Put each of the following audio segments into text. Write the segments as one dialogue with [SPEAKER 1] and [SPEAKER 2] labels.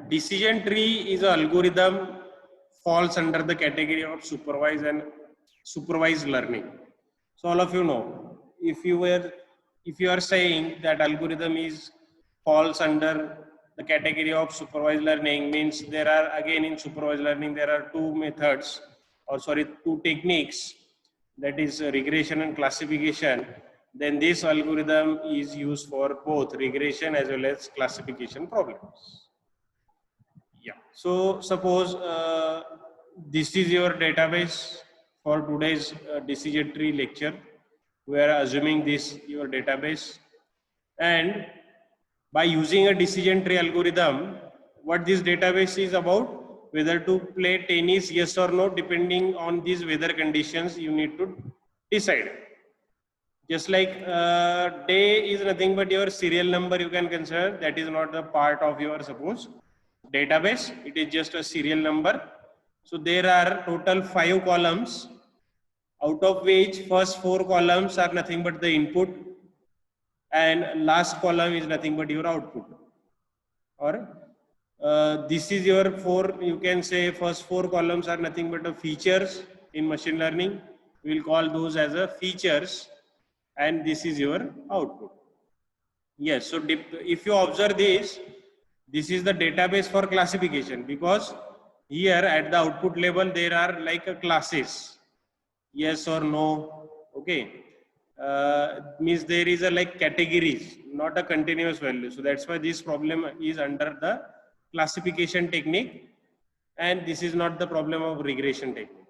[SPEAKER 1] decision tree is an algorithm falls under the category of supervised and supervised learning. So all of you know, if you are saying that algorithm is falls under the category of supervised learning, means there are, again, in supervised learning there are two methods, or sorry, two techniques, that is regression and classification. Then this algorithm is used for both regression as well as classification problems. Yeah. So suppose this is your database for today's decision tree lecture. We are assuming this your database, and by using a decision tree algorithm, what this database is about, whether to play tennis, yes or no, depending on these weather conditions, you need to decide. Just like day is nothing but your serial number, you can consider that is not the part of your, suppose, database, it is just a serial number. So there are total 5 columns, out of which first 4 columns are nothing but the input, and last column is nothing but your output. Or this is your 4, you can say first 4 columns are nothing but the features. In machine learning we will call those as a features, and this is your output. Yes, so if you observe this, this is the database for classification, because here at the output level there are like a classes, yes or no, okay. Means there is a like categories, not a continuous value. So that's why this problem is under the classification technique, and this is not the problem of regression technique.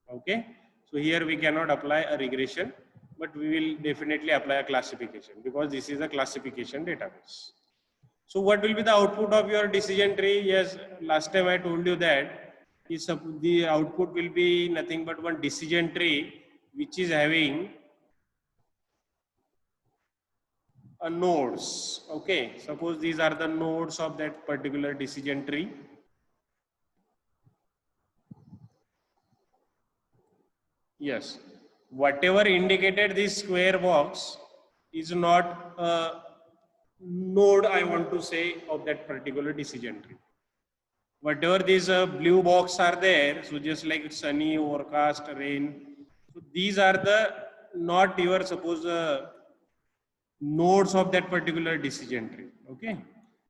[SPEAKER 1] Okay, so here we cannot apply a regression, but we will definitely apply a classification, because this is a classification database. So what will be the output of your decision tree? Yes, last time I told you that the output will be nothing but one decision tree which is having a nodes. Okay, suppose these are the nodes of that particular decision tree. Yes, whatever indicated this square box is not a node, I want to say, of that particular decision tree. Whatever these blue box are there, so just like sunny, overcast, rain, so these are the not your, suppose, nodes of that particular decision tree. Okay,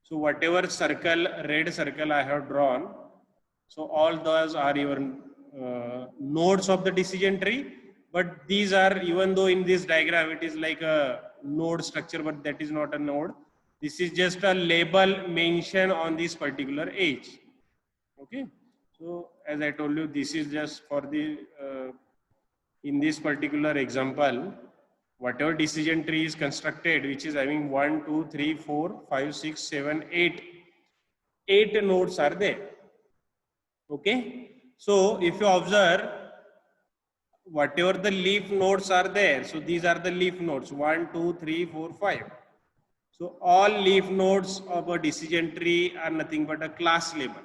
[SPEAKER 1] so whatever circle, red circle I have drawn, so all those are your nodes of the decision tree. But these are, even though in this diagram it is like a node structure, but that is not a node. This is just a label mentioned on this particular edge. Okay, so as I told you, this is just for the in this particular example, whatever decision tree is constructed, which is having 1, 2, 3, 4, 5, 6, 7, 8, 8 nodes are there. Okay, so if you observe, whatever the leaf nodes are there, so these are the leaf nodes, 1, 2, 3, 4, 5. So all leaf nodes of a decision tree are nothing but a class label.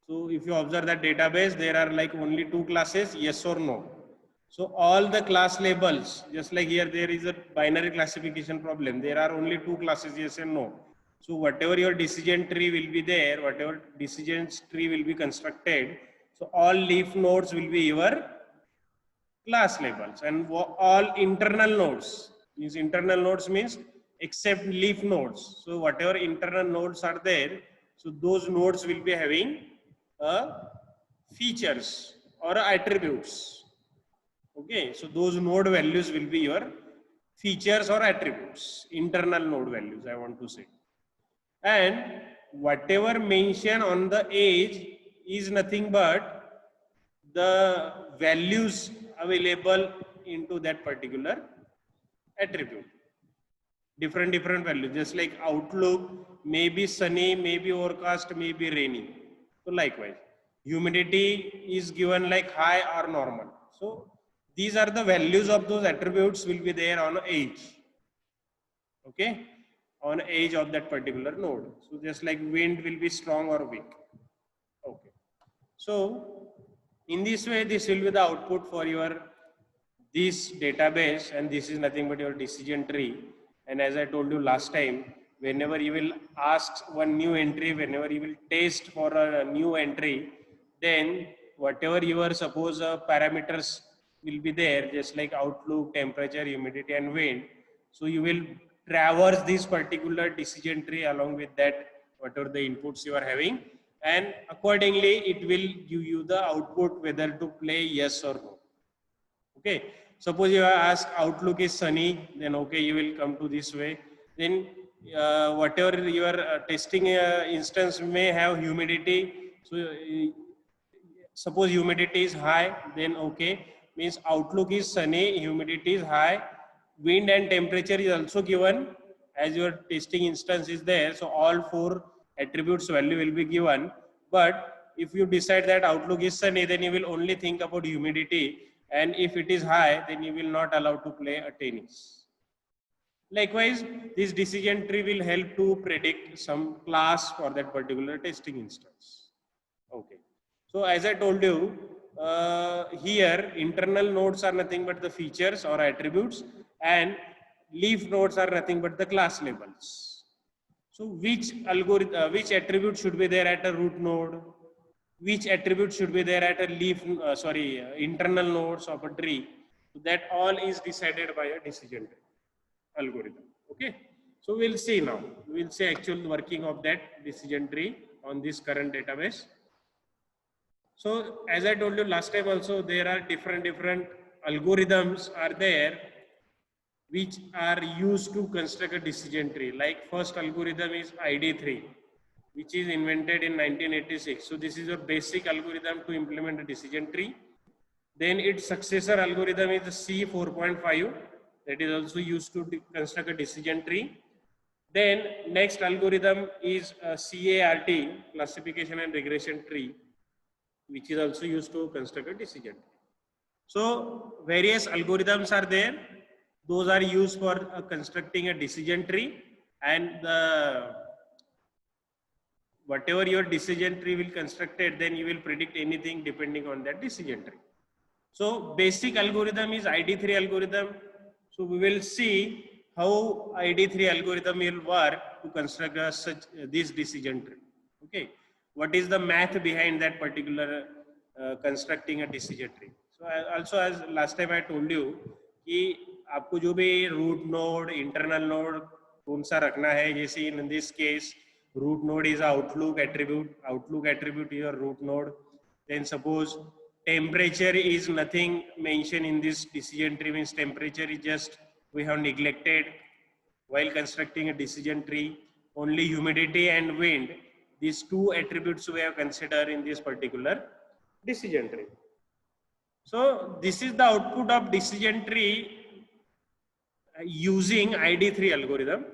[SPEAKER 1] So if you observe that database, there are like only 2 classes, yes or no. So all the class labels, just like here there is a binary classification problem, there are only 2 classes, yes and no. So whatever your decision tree will be there, whatever decision tree will be constructed, so all leaf nodes will be your class labels, and all internal nodes, these internal nodes means except leaf nodes. So whatever internal nodes are there, so those nodes will be having features or attributes. Okay, so those node values will be your features or attributes, internal node values, I want to say. And whatever mentioned on the edge is nothing but the values available into that particular attribute. Different values, just like outlook may be sunny, may be overcast, may be rainy. So likewise, humidity is given like high or normal. So these are the values of those attributes will be there on edge. Okay, on edge of that particular node. So just like wind will be strong or weak. Okay, so in this way, this will be the output for your this database, and this is nothing but your decision tree. And as I told you last time, whenever you will ask one new entry, whenever you will test for a new entry, then whatever your suppose parameters will be there, just like outlook, temperature, humidity, and wind. So you will traverse this particular decision tree along with that, whatever the inputs you are having, and accordingly it will give you the output whether to play yes or no. Okay, suppose you ask outlook is sunny, then okay, you will come to this way. Then whatever your testing instance may have humidity, so suppose humidity is high, then okay, means outlook is sunny, humidity is high, wind and temperature is also given as your testing instance is there. So all four attributes value will be given. But if you decide that outlook is sunny, then you will only think about humidity, and if it is high, then you will not allow to play a tennis. Likewise, this decision tree will help to predict some class for that particular testing instance. Okay. So as I told you, here internal nodes are nothing but the features or attributes, and leaf nodes are nothing but the class labels. So which algorithm, which attribute should be there at a root node? Which attribute should be there at a leaf, internal nodes of a tree? So that all is decided by a decision tree algorithm. Okay. So we'll see now. We'll see actual working of that decision tree on this current database. So as I told you last time also, there are different algorithms are there which are used to construct a decision tree. Like first algorithm is ID3, which is invented in 1986. So this is a basic algorithm to implement a decision tree. Then its successor algorithm is the C4.5, that is also used to construct a decision tree. Then next algorithm is CART, classification and regression tree, which is also used to construct a decision tree. So various algorithms are there. Those are used for constructing a decision tree, and whatever your decision tree will constructed, then you will predict anything depending on that decision tree. So basic algorithm is ID3 algorithm. So we will see how ID3 algorithm will work to construct this decision tree. Okay, what is the math behind that particular constructing a decision tree? So also as last time I told you कि आपको जो भी root node, internal node कौन सा रखना है, जैसे in this case root node is outlook attribute is your root node. Then suppose temperature is nothing mentioned in this decision tree, means temperature is just we have neglected while constructing a decision tree. Only humidity and wind, these two attributes we have considered in this particular decision tree. So this is the output of decision tree using ID3 algorithm.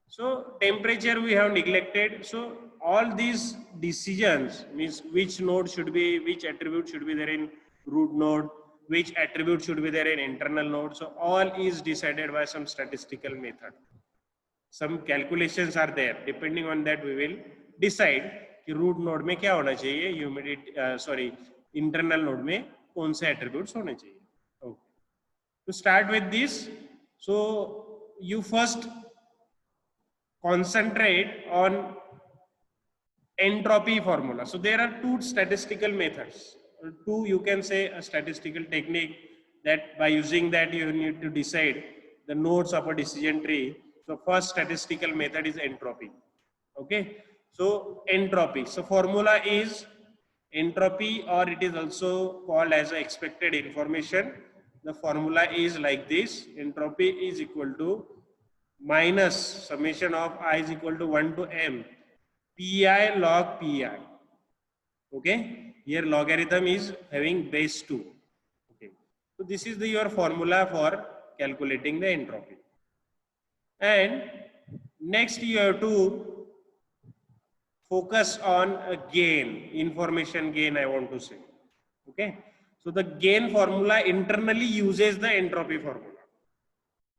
[SPEAKER 1] So temperature we have neglected. So all these decisions means which node should be, which attribute should be there in root node, which attribute should be there in internal node. So all is decided by some statistical method. Some calculations are there. Depending on that, we will decide कि root node में क्या होना चाहिए, humidity, internal node में कौन से attributes होने चाहिए. Okay. To start with this, so you first concentrate on entropy formula. So there are two statistical methods, two you can say a statistical technique that by using that you need to decide the nodes of a decision tree. So first statistical method is entropy. Okay, so entropy. So formula is entropy, or it is also called as expected information. The formula is like this: entropy is equal to minus summation of I is equal to 1 to m pi log pi. Okay, here logarithm is having base 2. Okay, so this is your formula for calculating the entropy. And next you have to focus on a gain, information gain I want to say. Okay, so the gain formula internally uses the entropy formula.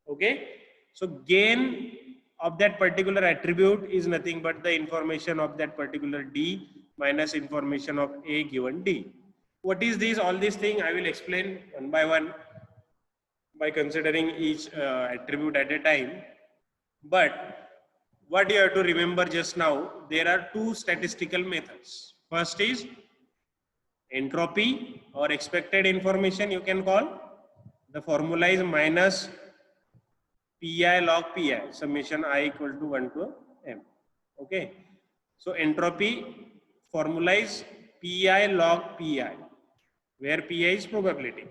[SPEAKER 1] Okay, so gain of that particular attribute is nothing but the information of that particular D minus information of A given D. What is this? All these things I will explain one by one by considering each attribute at a time. But what you have to remember just now, there are two statistical methods. First is entropy or expected information, you can call. The formula is minus pi log pi, summation I equal to 1 to m. Okay, so entropy formula is pi log pi, where pi is probability,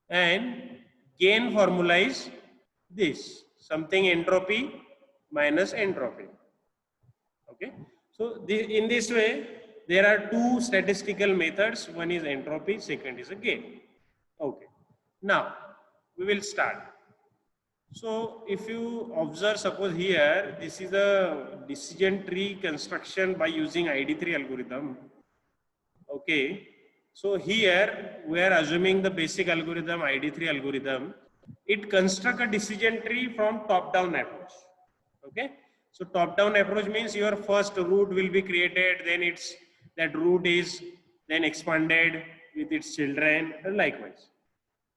[SPEAKER 1] and gain formula is this, something entropy minus entropy. Okay, so in this way there are two statistical methods, one is entropy, second is a gain. Okay, now we will start. So if you observe, suppose here this is a decision tree construction by using ID3 algorithm. Okay, so here we are assuming the basic algorithm, ID3 algorithm. It constructs a decision tree from top down approach. Okay, so top down approach means your first root will be created, then that root is then expanded with its children, and likewise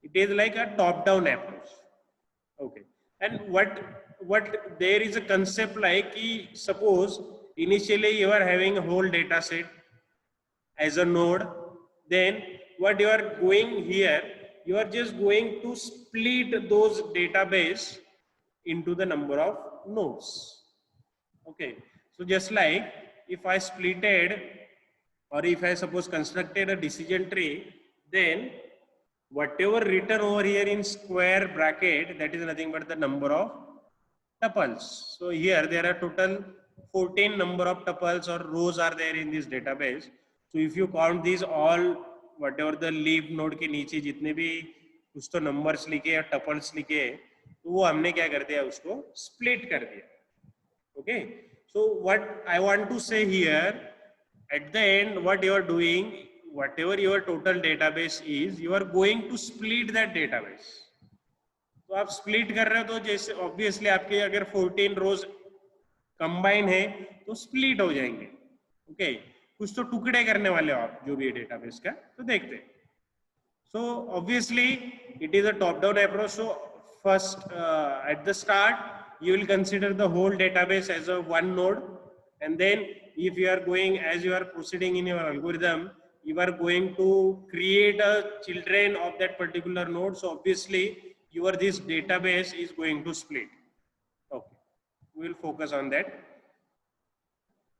[SPEAKER 1] it is like a top down approach. Okay, and what there is a concept like, suppose initially you are having a whole data set as a node, then what you are going here, you are just going to split those database into the number of nodes. Okay, so just like if I splitted, or if I suppose constructed a decision tree, then whatever written over here in square bracket, that is nothing but the number of tuples. So here there are total 14 number of tuples or rows are there in this database. So if you count these all, whatever the leaf node के नीचे जितने भी कुछ तो numbers लिखे या tuples लिखे, तो वो हमने क्या कर दिया, उसको split कर दिया. Okay, so what I want to say here, at the end what you are doing, whatever your total database is, you are going to split that database. तो आप split कर रहे हो, तो जैसे obviously आपके अगर 14 rows combine है तो split हो जाएंगे. Okay, कुछ तो टुकड़े करने वाले हो आप जो भी है database का, तो देखते हैं. So obviously it is a top down approach. So first at the start you will consider the whole database as a one node, and then if you are going, as you are proceeding in your algorithm, you are going to create a children of that particular node. So obviously your this database is going to split. Okay, we will focus on that.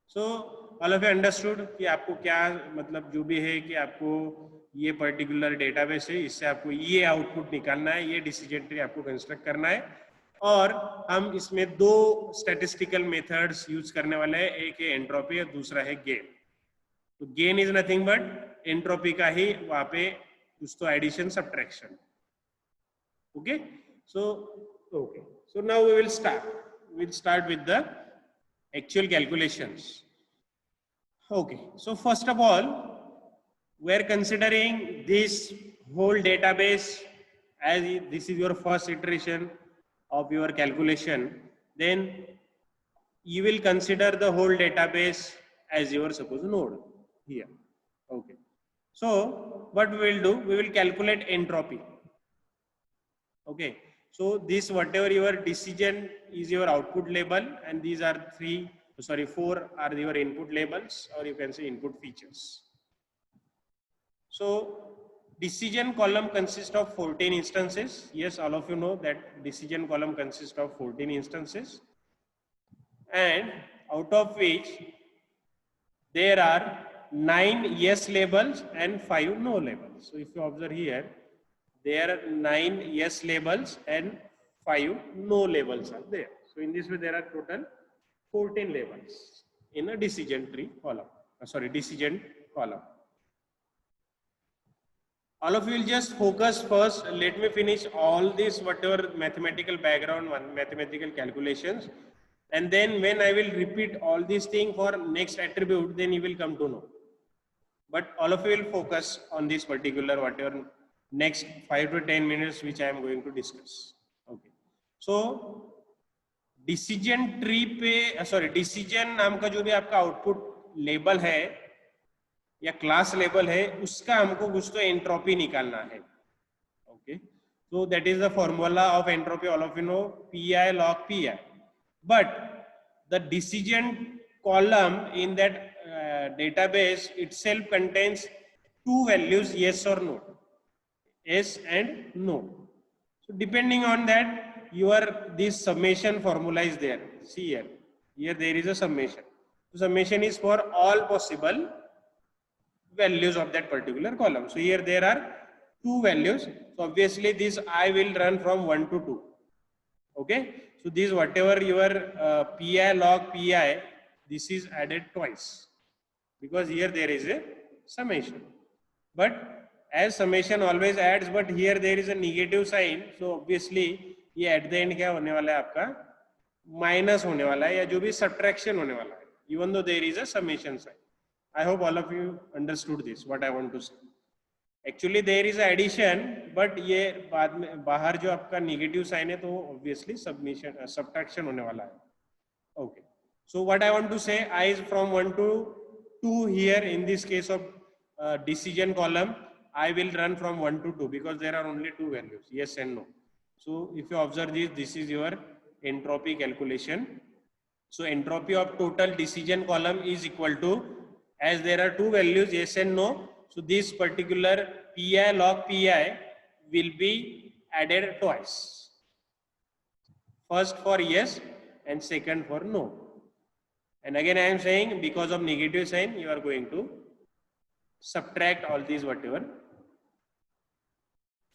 [SPEAKER 1] So all of you understood कि आपको क्या मतलब जो भी है कि आपको ये पर्टिकुलर डेटाबेस है, इससे आपको ये आउटपुट निकालना है, ये डिसीजन ट्री आपको कंस्ट्रक्ट करना है, और हम इसमें दो स्टैटिस्टिकल मेथड्स यूज करने वाले हैं, एक है एंट्रोपी और दूसरा है गेन. तो gain is nothing but entropy का ही वहां पे कुछ तो addition subtraction. Okay, so now we will start with the actual calculations. Okay, so first of all we are considering this whole database as this is your first iteration of your calculation. Then you will consider the whole database as your suppose node here. Okay, so what we will do, we will calculate entropy. Okay, so this whatever your decision is your output label, and these are four are your input labels, or you can say input features. So decision column consists of 14 instances. Yes, all of you know that decision column consists of 14 instances, and out of which there are 9 yes labels and 5 no labels. So if you observe here, there are 9 yes labels and 5 no labels are there. So in this way there are total 14 labels in a decision tree column. Decision column. All of you will just focus first. Let me finish all this whatever mathematical background, mathematical calculations, and then when I will repeat all these things for next attribute, then you will come to know. But all of you will focus on this particular whatever next 5 to 10 minutes which I am going to discuss. Okay, so decision tree पे decision नाम का जो भी आपका output label है या class label है, उसका हमको कुछ तो एंट्रोपी निकालना है. Okay, so that is the formula of entropy, all of you know, P I log P I. But the decision column in that database itself contains two values, yes or no, yes and no. So depending on that, your this summation formula is there. See here, there is a summation. So summation is for all possible values of that particular column. So here there are two values. So obviously this I will run from 1 to 2. Okay. So this whatever your pi log pi, this is added twice because here there is a summation. But as summation always adds, but here there is a negative sign. So obviously ये at the end क्या होने वाला है आपका minus होने वाला है या जो भी सब्ट्रैक्शन होने वाला है, even though there is a summation sign. I hope all of you understood this, what I want to say. Actually there is addition, but ये बाद में बाहर जो आपका नेगेटिव साइन है तो obviously subtraction होने वाला है. Okay. So what I want to say, I is from 1 to 2 here in this case of decision column. I will run from 1 to 2 because there are only two values, yes and no. So if you observe this is your entropy calculation. So entropy of total decision column is equal to, as there are two values, yes and no. So this particular pi log pi will be added twice. First for yes and second for no. And again I am saying because of negative sign you are going to subtract all these whatever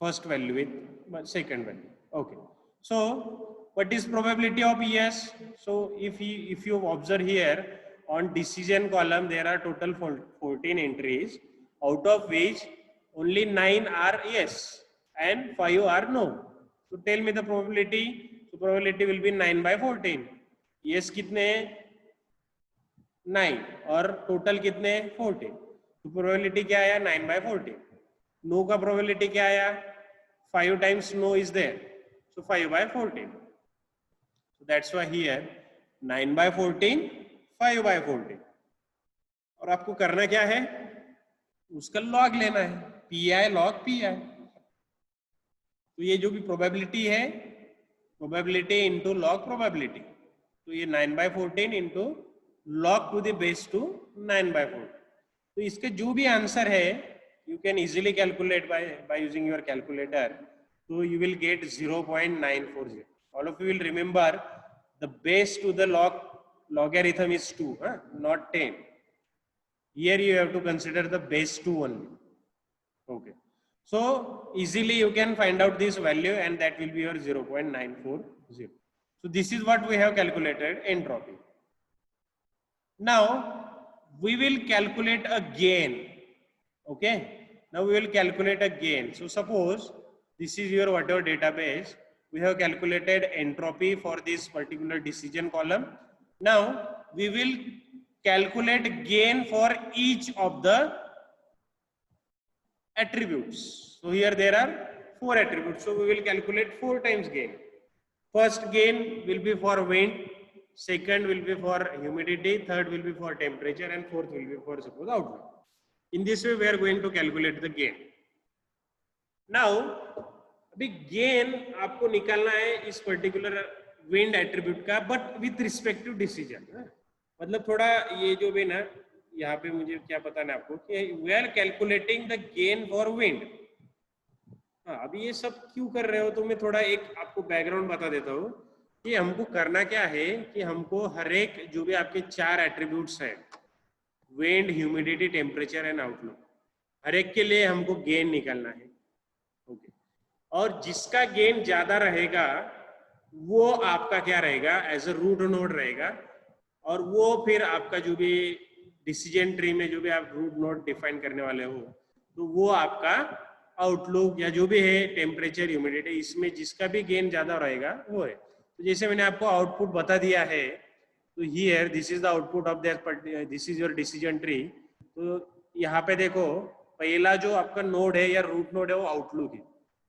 [SPEAKER 1] first value with second value. Okay. So what is probability of yes? So if you observe here on decision column there are total 14 entries, out of which only 9 are yes and 5 are no. So tell me the probability. So probability will be 9 by 14. Yes कितने 9 और total कितने 14. तो probability क्या आया 9 by 14. No का probability क्या आया 5 times no is there. So 5 by 14. So that's why here 9 by 14, 5 by 14. और आपको करना क्या है, उसका लॉग लेना है, पी लॉग पी। तो ये जो भी प्रोबेबिलिटी है, प्रोबेबिलिटी इंटू लॉग प्रोबेबिलिटी, तो ये 9 by 14 into log to the base two 9 by 14. तो इसके जो भी आंसर है you can easily calculate by using your calculator. So you will get 0.940. All of you will remember the base to the logarithm is 2, not 10. Here you have to consider the base 2 only. Okay. So easily you can find out this value and that will be your 0.940. So this is what we have calculated entropy. Now we will calculate a gain. Okay. Now we will calculate a gain. So suppose this is your whatever database, we have calculated entropy for this particular decision column. Now we will calculate gain for each of the attributes. So here there are 4 attributes. So we will calculate 4 times gain. First gain will be for wind, second will be for humidity, third will be for temperature, and fourth will be for suppose outlook. In this way we are going to calculate the gain. Now अभी gain आपको निकालना है इस particular wind attribute का, but with respect to decision. मतलब थोड़ा ये जो भी ना यहाँ पे मुझे क्या बताना है आपको कि we are calculating the gain for wind. हाँ, अभी ये सब क्यों कर रहे हो तो मैं थोड़ा एक आपको बैकग्राउंड बता देता हूँ कि हमको करना क्या है कि हमको हर एक जो भी आपके 4 एट्रीब्यूट्स हैं, wind, humidity, temperature and outlook, हर एक के लिए हमको गेन निकालना है. ओके. और जिसका गेन ज्यादा रहेगा वो आपका क्या रहेगा, एज अ रूट नोड रहेगा, और वो फिर आपका जो भी डिसीजन ट्री में जो भी आप रूट नोड डिफाइन करने वाले हो तो वो आपका आउटलुक या जो भी है टेम्परेचर, ह्यूमिडिटी, इसमें जिसका भी गेन ज्यादा रहेगा वो है. तो जैसे मैंने आपको आउटपुट बता दिया है, तो here this is the output of that, this is your decision tree. तो यहाँ पे देखो पहला जो आपका नोड है या रूट नोड है वो आउटलुक है.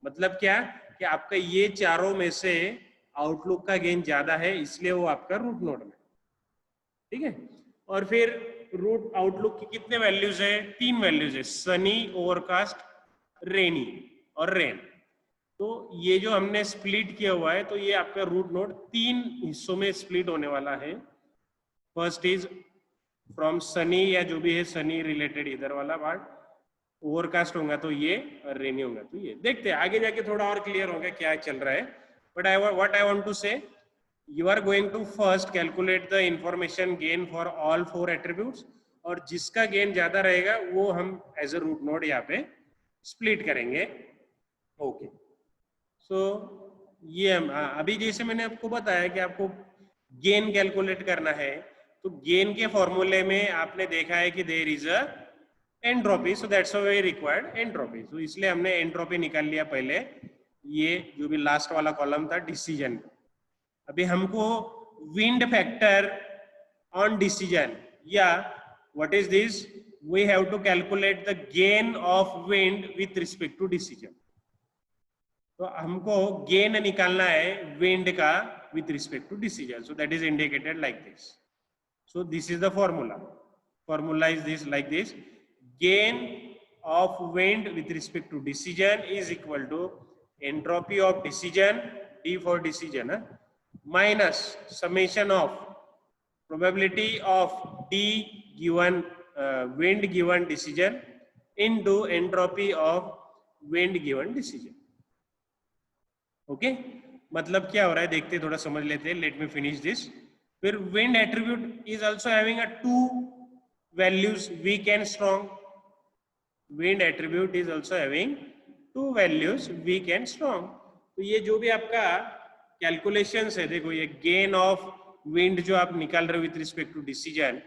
[SPEAKER 1] मतलब क्या कि आपका ये चारों में से आउटलुक का गेन ज्यादा है, इसलिए वो आपका रूट नोड में. ठीक है. और फिर रूट आउटलुक की कितने वैल्यूज है, 3 वैल्यूज है, सनी, ओवरकास्ट, रेनी और रेन. तो ये जो हमने स्प्लिट किया हुआ है तो ये आपका रूट नोड 3 हिस्सों में स्प्लिट होने वाला है. फर्स्ट इज फ्रॉम सनी या जो भी है सनी रिलेटेड इधर वाला पार्ट, ओवरकास्ट होगा तो ये और रेनी होगा तो ये। देखते हैं आगे जाके थोड़ा और क्लियर होगा क्या चल रहा है। But what I want to say, you are going to first calculate the information gain for all 4 attributes, और जिसका गेन ज्यादा रहेगा वो हम एज अ रूट नोड यहाँ पे स्प्लिट करेंगे। ओके, सो ये हम अभी जैसे मैंने आपको बताया कि आपको गेन कैलकुलेट करना है, तो गेन के फॉर्मूले में आपने देखा है कि there is a entropy, so that's why we required entropy. तो इसलिए हमने एंट्रोपी निकाल लिया पहले, ये जो भी लास्ट वाला कॉलम था डिसीजन। अभी हमको विंड फैक्टर ऑन डिसीजन, या what is this, we have to calculate the gain of wind with respect to decision. तो हमको गेन निकालना है विंड का with respect to decision, so that is indicated like this. So this is the formula, formula is this like this, gain of wind with respect to decision is equal to entropy of decision, D for decision, minus summation of probability of D given wind given decision into entropy of wind given decision. Okay, मतलब क्या हो रहा है देखते थोड़ा समझ लेते हैं, लेट मी फिनिश दिस। फिर wind attribute is also having a 2 values, weak and strong. Wind attribute is also having 2 values, weak and strong. तो ये जो भी आपका कैलकुलेशंस है, देखो ये गेन ऑफ विंड जो आप निकाल रहे हो विथ रिस्पेक्ट टू डिसीजन,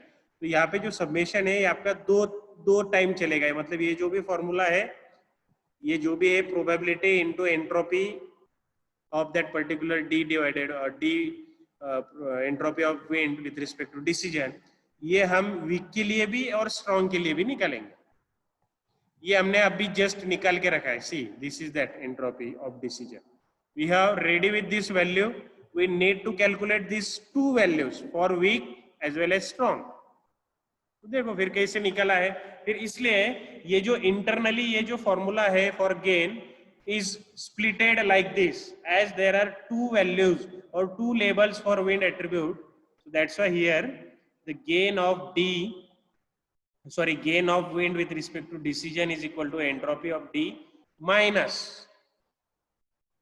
[SPEAKER 1] तो यहाँ पे जो सबमिशन है ये आपका दो टाइम चलेगा। मतलब ये जो भी फॉर्मूला है, ये जो भी है probability into entropy of that particular D divided और D entropy of wind with respect to decision, ये हम वीक के लिए भी और स्ट्रॉन्ग के लिए भी निकालेंगे। ये हमने अभी जस्ट निकाल के रखा है, see this is that entropy of decision. We have ready with this value, we need to calculate this 2 values for weak as well as strong. तो देखो फिर कैसे निकला है। फिर इसलिए ये जो इंटरनली ये जो फॉर्मूला है for gain is splitted like this, as there are 2 values or 2 labels for wind attribute, so that's why here the gain of gain of wind with respect to decision is equal to entropy of D minus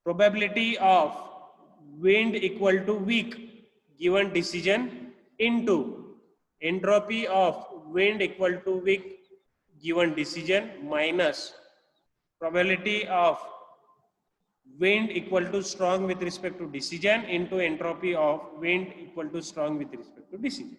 [SPEAKER 1] probability of wind equal to weak given decision into entropy of wind equal to weak given decision minus probability of wind equal to strong with respect to decision into entropy of wind equal to strong with respect to decision.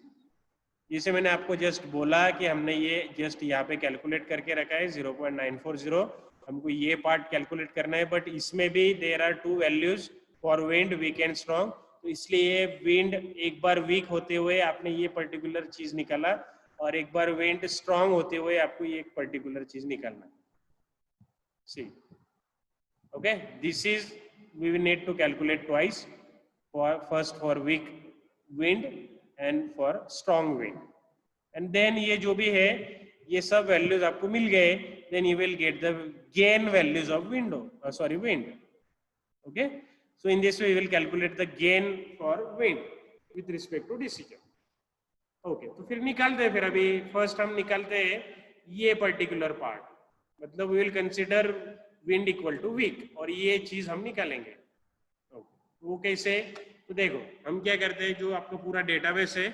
[SPEAKER 1] जैसे मैंने आपको just बोला कि हमने ये just यहाँ पे calculate करके रखा है 0.940, हमको ये पार्ट कैलकुलेट करना है, बट इसमें भी there are 2 values for wind weak and strong. तो इसलिए विंड एक बार वीक होते हुए आपने ये पर्टिकुलर चीज निकाला, और एक बार विंड स्ट्रॉन्ग होते हुए आपको ये एक पर्टिकुलर चीज निकालना है। सी okay, this is we will need to calculate twice, for first for weak wind and for strong wind, and then ये जो भी है ये सब values आपको मिल गए, then you will get the gain values of wind, okay. So in this way we will calculate the gain for wind with respect to decision. okay, तो फिर निकालते हैं। फिर अभी फर्स्ट हम निकालते हैं ये पर्टिकुलर पार्ट, मतलब we will consider wind equal to weak, और ये चीज हम निकालेंगे। वो कैसे, तो देखो हम क्या करते हैं, जो आपका पूरा डेटाबेस है,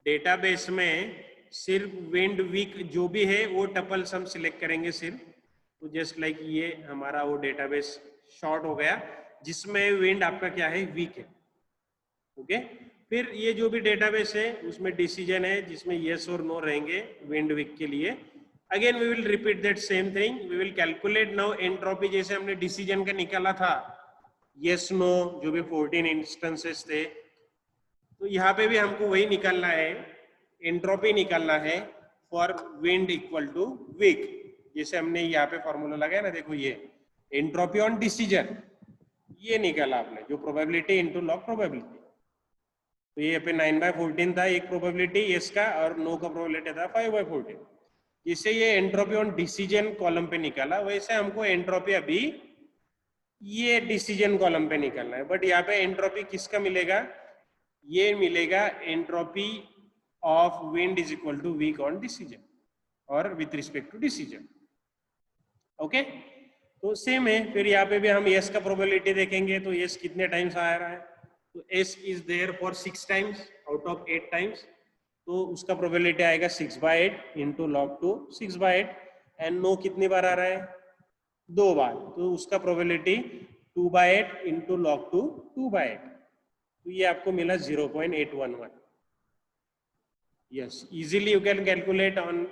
[SPEAKER 1] डेटाबेस में सिर्फ विंड वीक जो भी है वो टपल्स हम सिलेक्ट करेंगे सिर्फ। तो जस्ट लाइक ये हमारा वो डेटाबेस शॉर्ट हो गया जिसमें विंड आपका क्या है, वीक है। ओके, फिर ये जो भी डेटाबेस है उसमें डिसीजन है जिसमें यस और नो रहेंगे विंड वीक के लिए। Again we will repeat that same thing, we will calculate now entropy, जैसे हमने डिसीजन का निकाला था yes no जो भी 14 इंस्टेंसेस थे, तो यहाँ पे भी हमको वही निकालना है, एंट्रोपी निकालना है for wind equal to weak. जैसे हमने यहाँ पे फॉर्मूला लगाया ना, देखो ये एंट्रोपी ऑन डिसीजन ये निकाला आपने, जो प्रोबेबिलिटी इनटू लॉग प्रोबेबिलिटी। तो ये पे 9/14 था एक प्रोबेबिलिटी यस का, और नो का प्रोबेबिलिटी था 5/14। जिससे ये एंट्रोपी ऑन डिसीजन कॉलम पे निकाला, वैसे हमको एंट्रोपी अभी ये डिसीजन कॉलम पे निकालना है। बट यहाँ पे एंट्रोपी किसका मिलेगा, ये मिलेगा entropy of wind is equal to weak on decision और with respect to decision. Okay, तो सेम है। फिर यहाँ पे भी हम एस का प्रोबेबिलिटी देखेंगे, तो एस कितने टाइम्स आ रहा है, तो yes is there for 6 times out of 8 times, तो उसका प्रोबेबिलिटी आएगा 6/8 इंटू लॉग 2 6/8। एंड नो कितनी बार आ रहा है, 2 बार, तो उसका प्रोबेबिलिटी 2/8 इंटू लॉग 2 2/8, तो ये आपको मिला 0.811। Yes, easily you can calculate on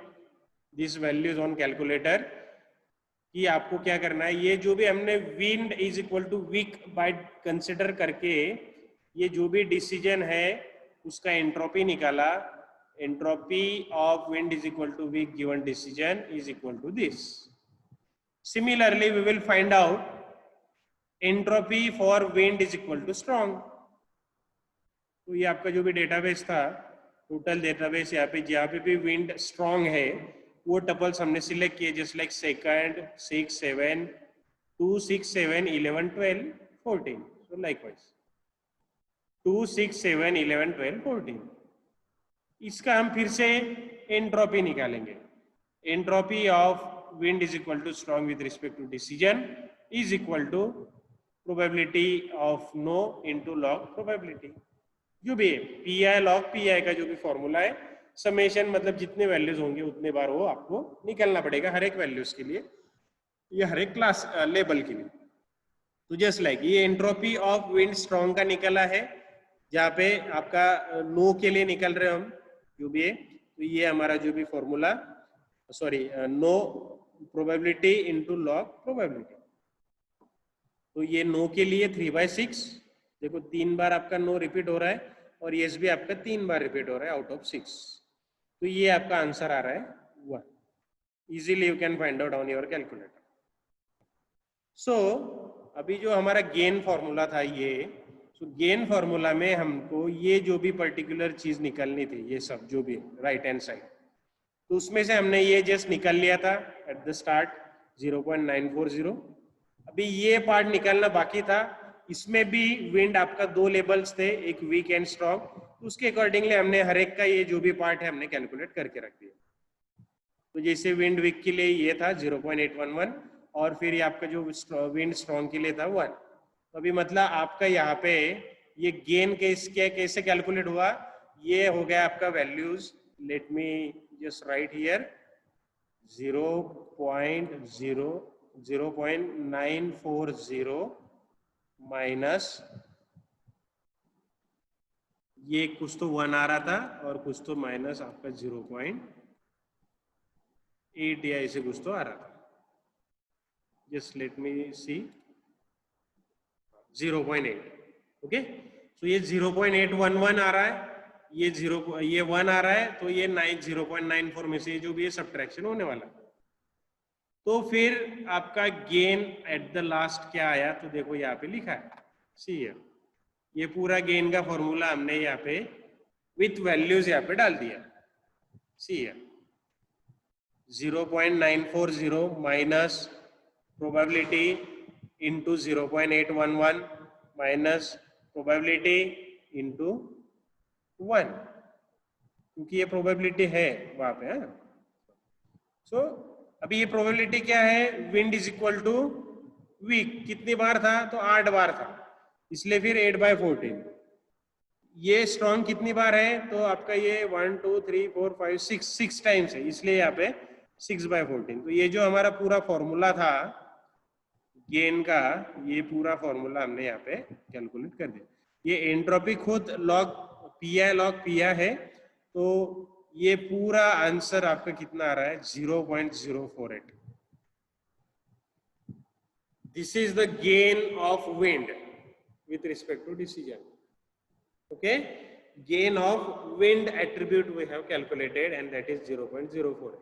[SPEAKER 1] this values on calculator कि आपको क्या करना है। ये जो भी हमने wind is equal to weak by consider करके ये जो भी डिसीजन है उसका एंट्रोपी निकाला, entropy of wind is equal to weak given decision is equal to this. Similarly we will find out entropy for wind is equal to strong. तो ये आपका जो भी डेटाबेस था, टोटल डेटाबेस, यहाँ पे जहाँ पे भी विंड स्ट्रॉन्ग है वो टपल्स हमने सिलेक्ट किए, just like second, 6, 7, 2, 6, 7, 11, 12, 14, so likewise 2, 6, 7, 11, 12, 14। इसका हम फिर से एंट्रोपी निकालेंगे। Entropy of wind is equal to strong with respect to decision is equal to probability of no into log probability, जो भी है P I log P I का जो भी फॉर्मूला है, समेशन मतलब जितने वैल्यूज होंगे उतने बार वो आपको निकलना पड़ेगा हर एक वैल्यूज के लिए, या हर एक क्लास लेवल के लिए। तो जस्ट लाइक ये एंट्रोपी ऑफ विंड स्ट्रॉन्ग का निकला है, जहाँ पे आपका नो के लिए निकल रहे हम जो भी है, तो ये हमारा जो भी formula, sorry no probability into log probability, तो ये नो के लिए 3/6, देखो 3 बार आपका नो रिपीट हो रहा है और यस भी आपका 3 बार रिपीट हो रहा है आउट ऑफ 6, तो ये आपका आंसर आ रहा है 1। Easily you can find out on your calculator. So अभी जो हमारा गेन फॉर्मूला था ये, तो गेन फॉर्मूला में हमको ये जो भी पर्टिकुलर चीज निकलनी थी, ये सब जो भी राइट हैंड साइड, तो उसमें से हमने ये जस्ट निकल लिया था एट द स्टार्ट 0.940। अभी ये पार्ट निकालना बाकी था, इसमें भी विंड आपका 2 लेवल्स थे, एक वीक एंड स्ट्रॉन्ग, उसके अकॉर्डिंगली हमने हर एक का ये जो भी पार्ट है हमने कैलकुलेट करके रख दिया। तो जैसे विंड वीक के लिए ये था 0.811 और फिर ये आपका जो विंड स्ट्रॉन्ग के लिए था 1। तो अभी मतलब आपका यहाँ पे ये गेन कैसे कैलकुलेट हुआ, ये हो गया आपका values, let me just right here 0.940 minus ये कुछ तो 1 आ रहा था और कुछ तो माइनस आपका 0.8 या ऐसे कुछ तो आ रहा था, जस्ट लेट मी सी 0.8। ओके, तो ये 0.811 आ रहा है, ये 1 आ रहा है, तो ये 0.94 में से जो भी है सब्ट्रैक्शन होने वाला। तो फिर आपका गेन एट द लास्ट क्या आया, तो देखो यहाँ पे लिखा है, सी है, ये पूरा गेन का फॉर्मूला हमने यहाँ पे विथ वैल्यूज यहाँ पे डाल दिया। सी है 0.940 minus probability into 0.811 minus probability into 1, क्योंकि ये प्रोबेबिलिटी है वहां पे है। सो अभी ये प्रोबेबिलिटी क्या है, wind is equal to weak कितनी बार था, तो 8 बार था, इसलिए फिर 8/14। ये स्ट्रॉन्ग कितनी बार है, तो आपका ये 1, 2, 3, 4, 5, 6 टाइम्स है, इसलिए यहाँ पे 6/14। तो ये जो हमारा पूरा फॉर्मूला था गेन का, ये पूरा फॉर्मूला हमने यहाँ पे कैलकुलेट कर दिया। ये एंट्रोपी खुद लॉग पी है, तो ये पूरा आंसर आपका कितना आ रहा है 0.048। This is the gain of wind with respect to decision. Okay, gain of wind attribute we have calculated and that is 0.04.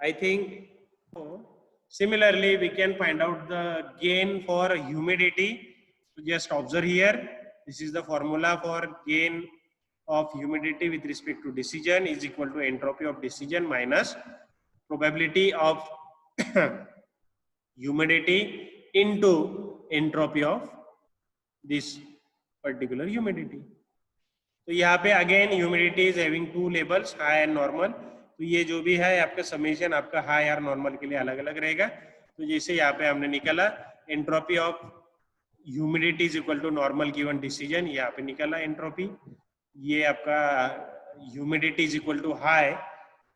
[SPEAKER 1] I think similarly we can find out the gain for humidity. So just observe here, this is the formula for gain of humidity with respect to decision is equal to entropy of decision minus probability of humidity into entropy of this particular humidity. तो यहाँ पे again humidity is having two labels, high and normal. तो ये जो भी है आपका summation आपका हाई और नॉर्मल के लिए अलग अलग रहेगा। तो जैसे यहाँ पे हमने निकाला entropy of humidity is equal to normal given decision, यहाँ पे निकाला एंट्रोपी। ये आपका humidity is equal to high,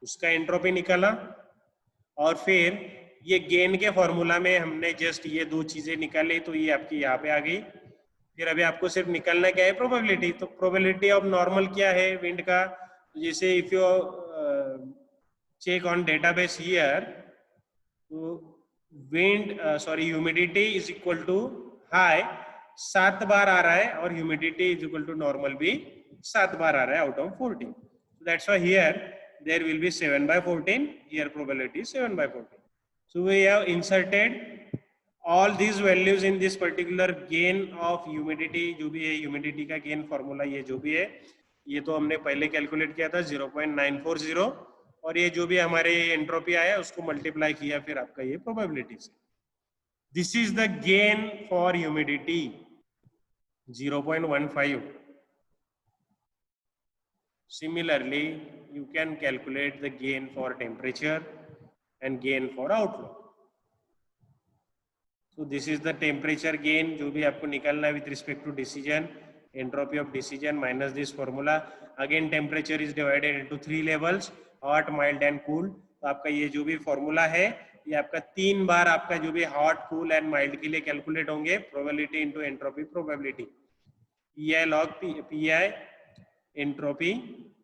[SPEAKER 1] उसका एंट्रोपी निकाला। और फिर ये गेन के फॉर्मूला में हमने जस्ट ये दो चीजें निकाली, तो ये आपकी यहाँ पे आ गई। फिर अभी आपको सिर्फ निकालना क्या है, प्रोबेबिलिटी। तो प्रोबेबिलिटी ऑफ नॉर्मल क्या है विंड का, तो जैसे if you check on database here, तो wind humidity is equal to high 7 बार आ रहा है, और humidity is equal to normal भी 7 बार आ रहा है out of 14। That's why here there will be 7/14, here probability is 7/14. So we have inserted all these values in this particular gain of humidity, जो भी है humidity का gain formula, ये जो भी है ये तो हमने पहले कैलकुलेट किया था 0.940, और ये जो भी हमारे एंट्रोपी आया उसको मल्टीप्लाई किया फिर आपका ये प्रोबेबिलिटी से। This is the gain for humidity 0.15। Similarly, you can calculate the gain for temperature and gain for outflow. So this is the temperature gain जो भी आपको निकालना है with respect to decision, entropy of decision minus this formula. Again temperature is divided into 3 levels, hot, mild and cool. तो आपका ये जो भी formula है ये आपका 3 बार आपका जो भी hot, cool and mild के लिए कैलकुलेट होंगे, probability into entropy probability, PI log PI entropy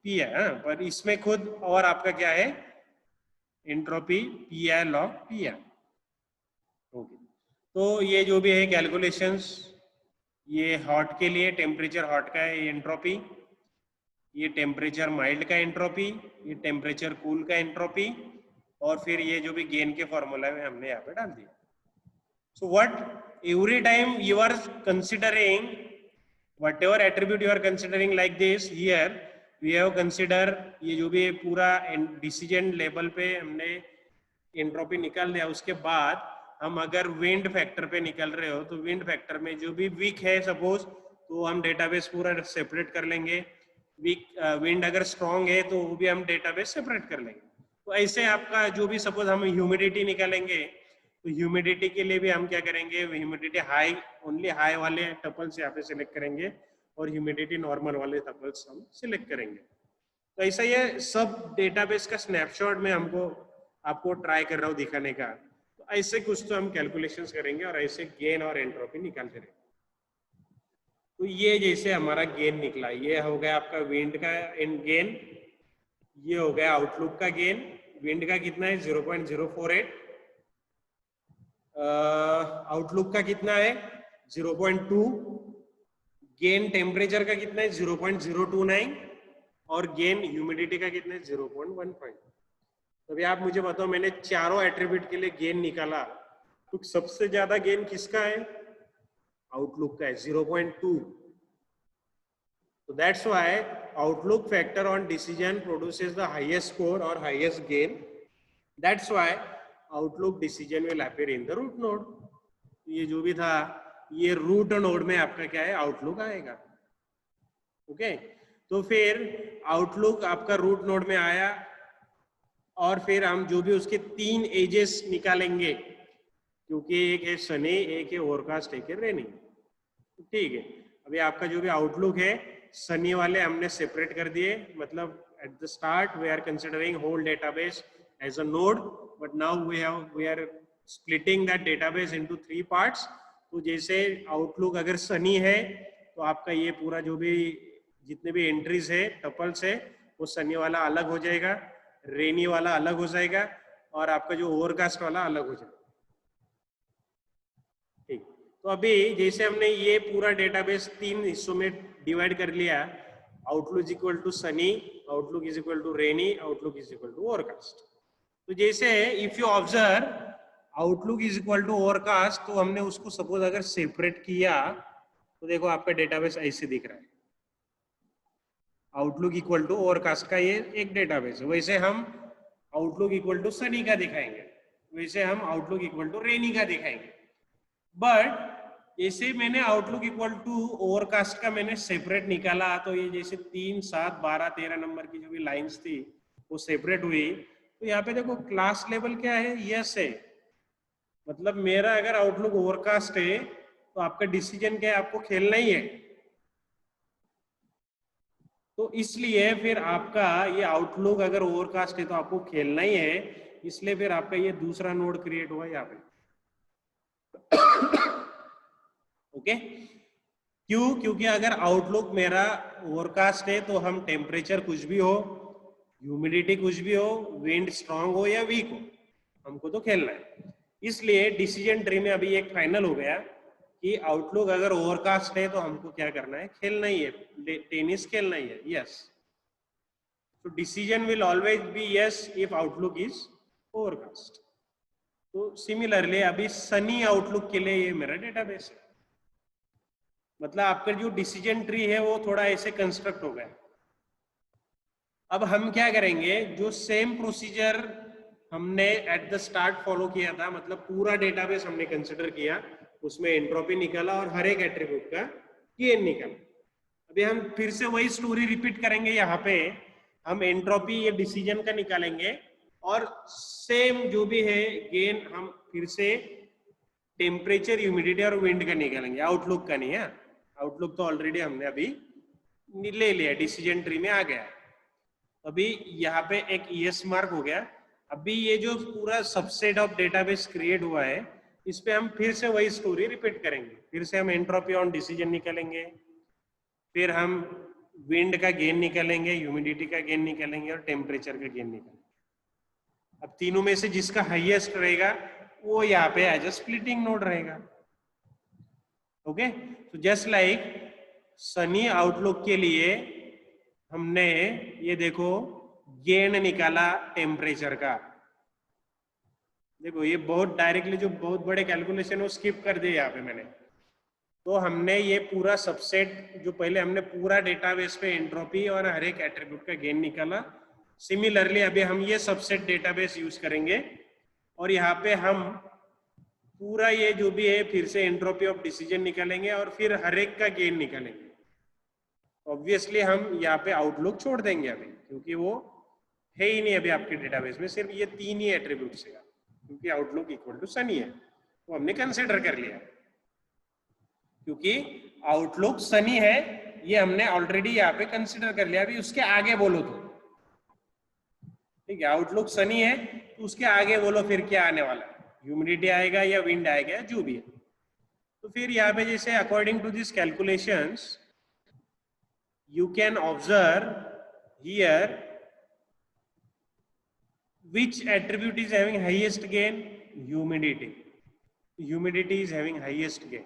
[SPEAKER 1] P है। पर इसमें खुद और आपका क्या है, entropy P I log P I. Okay, तो ये जो भी है कैलकुलेशंस, ये हॉट के लिए टेम्परेचर हॉट का है एंट्रोपी, ये टेम्परेचर माइल्ड का एंट्रोपी, ये टेम्परेचर कूल का एंट्रोपी, और फिर ये जो भी गेन के फॉर्मूला में हमने यहाँ पे डाल दिया। So what every time you are considering whatever attribute you are considering like this, here we have consider ये जो भी पूरा डिसीजन लेवल पे हमने एंट्रोपी निकाल दिया, उसके बाद हम अगर विंड फैक्टर पे निकल रहे हो तो विंड फैक्टर में जो भी वीक है सपोज, तो हम डेटाबेस पूरा सेपरेट कर लेंगे। वीक विंड अगर स्ट्रांग है तो वो भी हम डेटाबेस सेपरेट कर लेंगे। तो ऐसे आपका जो भी सपोज हम ह्यूमिडिटी निकालेंगे, तो ह्यूमिडिटी के लिए भी हम क्या करेंगे, ह्यूमिडिटी हाई ओनली हाई वाले टपल्स यहाँ पे सिलेक्ट करेंगे, और ह्यूमिडिटी नॉर्मल वाले टपल्स हम सिलेक्ट करेंगे। तो ऐसा ये सब डेटाबेस का स्नैपशॉट में हमको आपको ट्राई कर रहा हूँ दिखाने का। तो ऐसे कुछ तो हम कैलकुलेशंस करेंगे और ऐसे गेन और एंट्रोपी निकालते रहेंगे। तो ये जैसे हमारा गेन निकला, ये हो गया आपका विंड का गेन, ये हो गया आउटलुक का गेन। विंड का कितना है 0.048, आउटलुक का कितना है 0.2, गेन टेम्परेचर का कितना है 0.029, और गेन ह्यूमिडिटी का कितना है 0.15। तो अभी आप मुझे बताओ, मैंने चारों एट्रीब्यूट के लिए गेन निकाला, तो सबसे ज्यादा गेन किसका है, आउटलुक का है 0.2। तो that's why outlook factor on decision produces the highest score और highest gain. That's why outlook decision will appear in the root node. ये जो भी था ये रूट नोड में आपका क्या है, आउटलुक आएगा। ओके, तो फिर आउटलुक आपका रूट नोड में आया, और फिर हम जो भी उसके 3 एजेस निकालेंगे, क्योंकि एक है सनी, एक है ओवरकास्ट, एक है रेनी। ठीक है, अभी आपका जो भी आउटलुक है सनी वाले हमने सेपरेट कर दिए, मतलब at the start we are considering whole database as a node, but now we are splitting that database into 3 parts. तो जैसे आउटलुक अगर सनी है तो आपका ये पूरा जो भी जितने भी एंट्रीज है टपल्स है वो सनी वाला अलग हो जाएगा, रेनी वाला अलग हो जाएगा, और आपका जो ओवरकास्ट वाला अलग हो जाएगा। ठीक, तो अभी जैसे हमने ये पूरा डेटाबेस 3 हिस्सों में डिवाइड कर लिया, outlook is equal to sunny, outlook is equal to rainy, outlook is equal to overcast. तो जैसे if you observe outlook is equal to overcast, तो हमने उसको सपोज अगर सेपरेट किया तो देखो आपका डेटाबेस ऐसे दिख रहा है, आउटलुक इक्वल टू ओवरकास्ट का ये एक डेटाबेस है। वैसे हम आउटलुक इक्वल टू सनी का दिखाएंगे, वैसे हम आउटलुक इक्वल टू रेनी का दिखाएंगे। बट जैसे मैंने आउटलुक इक्वल टू ओवरकास्ट का मैंने सेपरेट निकाला, तो ये जैसे 3, 7, 12, 13 नंबर की जो भी लाइंस थी वो सेपरेट हुई। तो यहाँ पे देखो क्लास लेवल क्या है, यस है, मतलब मेरा अगर आउटलुक ओवरकास्ट है तो आपका डिसीजन क्या है, आपको खेलना ही है। तो इसलिए फिर आपका ये आउटलुक अगर ओवरकास्ट है तो आपको खेलना ही है, इसलिए फिर आपका ये दूसरा नोड क्रिएट हुआ यहाँ पे। ओके, क्यों? क्योंकि अगर आउटलुक मेरा ओवरकास्ट है तो हम टेम्परेचर कुछ भी हो, ह्यूमिडिटी कुछ भी हो, विंड स्ट्रांग हो या वीक हो, हमको तो खेलना है। इसलिए डिसीजन ट्री में अभी एक फाइनल हो गया कि आउटलुक अगर ओवरकास्ट है तो हमको क्या करना है, खेलना ही है, टेनिस खेलना ही है। Yes, so decision will always be yes if outlook is overcast. तो सिमिलरली अभी सनी आउटलुक के लिए ये मेरा डेटाबेस है, मतलब आपका जो डिसीजन ट्री है वो थोड़ा ऐसे कंस्ट्रक्ट हो गया। अब हम क्या करेंगे, जो सेम प्रोसीजर हमने एट द स्टार्ट फॉलो किया था, मतलब पूरा डेटाबेस हमने कंसिडर किया, उसमें एंट्रोपी निकाला और हर एक एट्रीब्यूट का गेन निकाला। अभी हम फिर से वही स्टोरी रिपीट करेंगे, यहाँ पे हम एंट्रोपी ये डिसीजन का निकालेंगे और सेम जो भी है गेन हम फिर से टेम्परेचर, ह्यूमिडिटी और विंड का निकालेंगे, आउटलुक का नहीं है। आउटलुक तो ऑलरेडी हमने अभी ले लिया, डिसीजन ट्री में आ गया। अभी यहाँ पे एक यस मार्क हो गया। अभी ये जो पूरा सबसेट ऑफ डेटाबेस क्रिएट हुआ है, इस पे हम फिर से वही स्टोरी रिपीट करेंगे। फिर से हम एंट्रोपी ऑन डिसीजन निकालेंगे, फिर हम विंड का गेन निकालेंगे, ह्यूमिडिटी का गेन निकालेंगे और टेम्परेचर का गेन निकालेंगे। अब तीनों में से जिसका हाईएस्ट रहेगा वो यहाँ पे एज अ स्प्लिटिंग नोड रहेगा। ओके, तो जस्ट लाइक सनी आउटलुक के लिए हमने ये देखो गेन निकाला टेम्परेचर का। देखो ये बहुत डायरेक्टली जो बहुत बड़े कैलकुलेशन वो स्किप कर दिए यहाँ पे मैंने। तो हमने ये पूरा सबसेट जो पहले हमने पूरा डेटाबेस पे एंट्रोपी और हर एक एट्रीब्यूट का गेन निकाला, सिमिलरली अभी हम ये सबसेट डेटाबेस यूज करेंगे और यहाँ पे हम पूरा ये जो भी है फिर से एंट्रोपी ऑफ डिसीजन निकालेंगे और फिर हर एक का गेन निकालेंगे। ऑब्वियसली हम यहाँ पे आउटलुक छोड़ देंगे अभी, क्योंकि वो है ही नहीं अभी आपके डेटाबेस में, सिर्फ ये 3 ही एट्रीब्यूट्स है, क्योंकि आउटलुक इक्वल टू सनी है, वो हमने कंसिडर कर लिया। क्योंकि आउटलुक सनी है ये हमने ऑलरेडी यहाँ पे कंसिडर कर लिया। अभी उसके आगे बोलो तो ठीक है, आउटलुक सनी है तो उसके आगे बोलो फिर क्या आने वाला है, ह्यूमिडिटी आएगा या विंड आएगा या जो भी है। तो फिर यहाँ पे जैसे according to this calculations you can observe here which attribute is having highest gain, humidity. Humidity is having highest gain.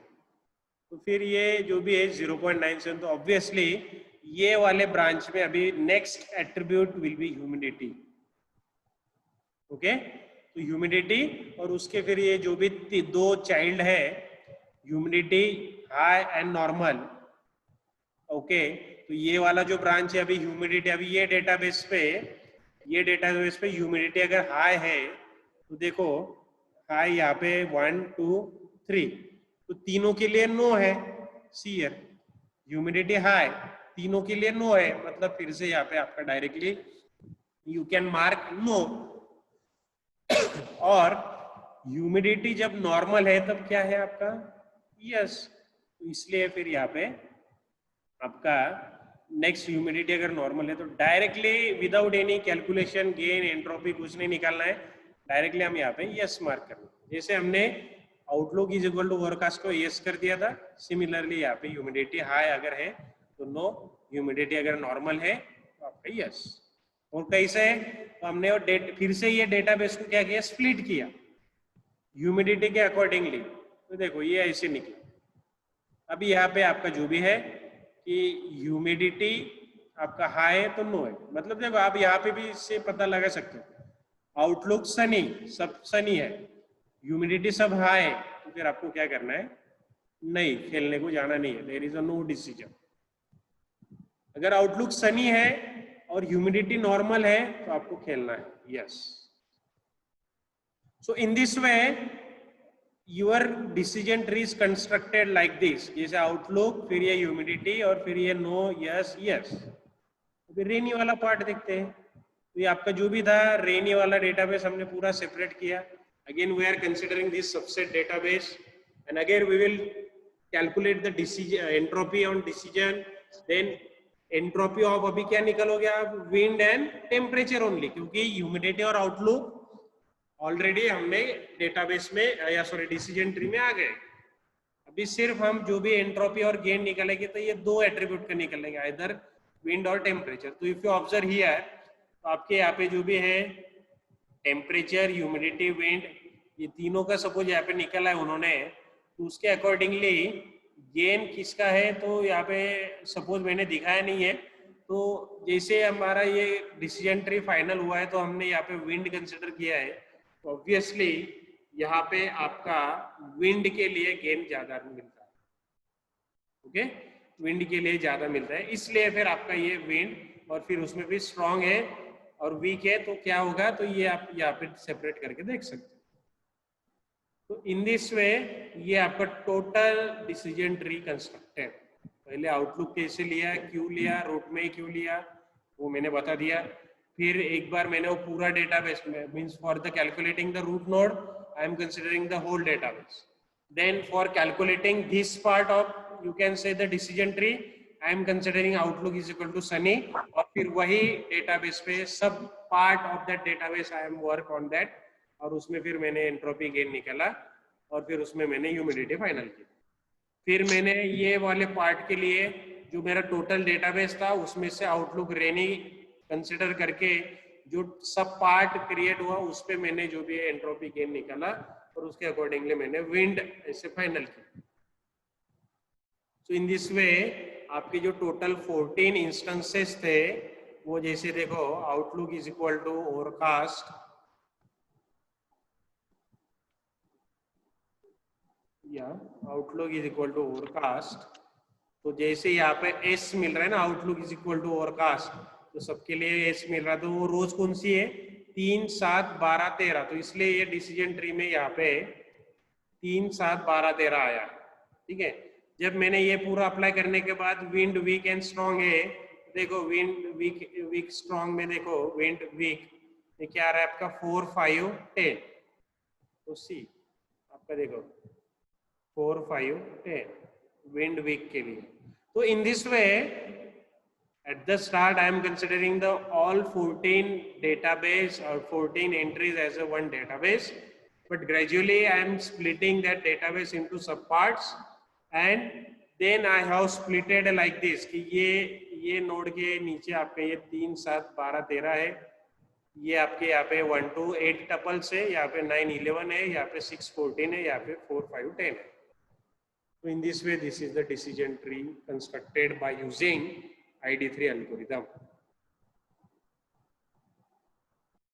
[SPEAKER 1] तो फिर ये जो भी है 0.97, तो ऑब्वियसली ये वाले ब्रांच में अभी next attribute will be humidity. Okay, तो ह्यूमिडिटी और उसके फिर ये जो भी 2 चाइल्ड है, humidity high and normal. Okay, तो ये वाला जो ब्रांच है अभी ह्यूमिडिटी, अभी ये डेटाबेस पे ह्यूमिडिटी अगर हाई है तो देखो हाई यहाँ पे 1, 2, 3, तो तीनों के लिए नो है। सी हियर ह्यूमिडिटी हाई, तीनों के लिए नो है, मतलब फिर से यहाँ पे आपका directly you can mark no. और ह्यूमिडिटी जब नॉर्मल है तब क्या है आपका, यस। तो इसलिए फिर यहाँ पे आपका नेक्स्ट ह्यूमिडिटी अगर नॉर्मल है तो directly without any calculation gain entropy कुछ नहीं निकालना है, डायरेक्टली हम यहाँ पे यस मार्क करना है। जैसे हमने outlook is equal to overcast को यस कर दिया था, सिमिलरली यहाँ पे ह्यूमिडिटी हाई अगर है तो नो, ह्यूमिडिटी अगर नॉर्मल है तो आपका यस। और कैसे है, तो हमने फिर से ये डेटाबेस को क्या किया, स्प्लिट किया ह्यूमिडिटी के अकॉर्डिंगली। तो देखो ये ऐसे निकला। अभी यहाँ पे आपका जो भी है कि ह्यूमिडिटी आपका हाई है तो नो है, मतलब देखो आप यहाँ पे भी इससे पता लगा सकते हो, आउटलुक सनी, सब सनी है, ह्यूमिडिटी सब हाई है, तो फिर आपको क्या करना है, नहीं खेलने को जाना नहीं है, there is a no decision. अगर आउटलुक सनी है और ह्यूमिडिटी नॉर्मल है तो आपको खेलना है, yes. So in this way your decision tree is constructed like this, जैसे आउटलुक, फिर ये ह्यूमिडिटी और फिर ये नो यस यस। फिर रेनी वाला पार्ट देखते हैं। तो ये आपका जो भी था रेनी वाला डेटाबेस हमने पूरा सेपरेट किया। Again we are considering this subset database and again we will calculate the decision entropy on decision, then entropy of अभी क्या निकल हो गया, विंड एंड टेम्परेचर ओनली, क्योंकि ह्यूमिडिटी और आउटलुक ऑलरेडी हमने डेटाबेस में या सॉरी डिसीजन ट्री में आ गए। अभी सिर्फ हम जो भी एंट्रोपी और गेन निकलेंगे तो ये दो एट्रीब्यूट का निकलेंगे, आइदर विंड और टेम्परेचर। तो इफ यू ऑब्जर्व हियर, तो आपके यहाँ पे जो भी है टेम्परेचर, ह्यूमिडिटी, विंड, ये तीनों का सपोज यहाँ पे निकला है उन्होंने, तो उसके अकॉर्डिंगली गेन किसका है, तो यहाँ पे सपोज मैंने दिखाया नहीं है। तो जैसे हमारा ये डिसीजन ट्री फाइनल हुआ है तो हमने यहाँ पे विंड कंसिडर किया है, ऑब्वियसली यहाँ पे आपका विंड के लिए गेन ज्यादा मिलता है। ओके, विंड के लिए ज्यादा मिलता है, इसलिए फिर आपका ये विंड, और फिर उसमें भी स्ट्रांग है और वीक है, तो क्या होगा, तो ये आप यहाँ पे सेपरेट करके देख सकते हैं। तो इन दिस वे ये आपका टोटल डिसीजन ट्री कंस्ट्रक्टेड। पहले आउटलुक कैसे लिया, क्यों लिया, रूट में क्यों लिया, वो मैंने बता दिया। फिर एक बार मैंने वो पूरा डेटाबेस में, means for the calculating the root node I am considering the whole database, then for calculating this part of you can say the decision tree I am considering outlook is equal to sunny, और फिर वही database पे sub part of that database I am work on that, और उसमें फिर मैंने entropy gain निकाला और फिर उसमें मैंने ह्यूमिडिटी फाइनल की। फिर मैंने ये वाले पार्ट के लिए जो मेरा टोटल डेटाबेस था उसमें से आउटलुक रेनी कंसिडर करके जो सब पार्ट क्रिएट हुआ उस पे मैंने जो भी एंट्रोपी गेन निकाला और उसके अकॉर्डिंगली मैंने विंड ऐसे फाइनल की। सो इन दिस वे आपके जो टोटल 14 इंस्टेंसेस थे वो जैसे देखो, outlook is equal to overcast, या outlook is equal to overcast. तो जैसे यहाँ पे एस मिल रहा है ना, outlook is equal to overcast, तो सबके लिए एस मिल रहा है। तो वो रोज कौन सी है, 3, 7, 12, 13, तो इसलिए ये डिसीजन ट्री में यहाँ पे 3, 7, 12, 13 आया। ठीक है, जब मैंने ये पूरा अप्लाई करने के बाद विंड वीक एंड स्ट्रॉन्ग है, देखो विंड वीक स्ट्रॉन्ग में देखो विंड वीक ये क्या आ रहा है आपका 4, 5, 10, तो सी आपका देखो 4, 5, 10 विंड वीक के लिए। तो इन this way at the start I am considering the all 14 database or 14 entries as a one database, but gradually I am splitting that database into subparts, and then I have splitted like this कि ये node के नीचे आपके ये 3, 7, 12, 13 है, ये आपके यहाँ पे 1 to 8 टपल्स है, यहाँ पे 9, 11 है, यहाँ पे 6, 14 है, यहाँ पे 4, 5, 10 है। So in this way, this is the decision tree constructed by using ID3 algorithm.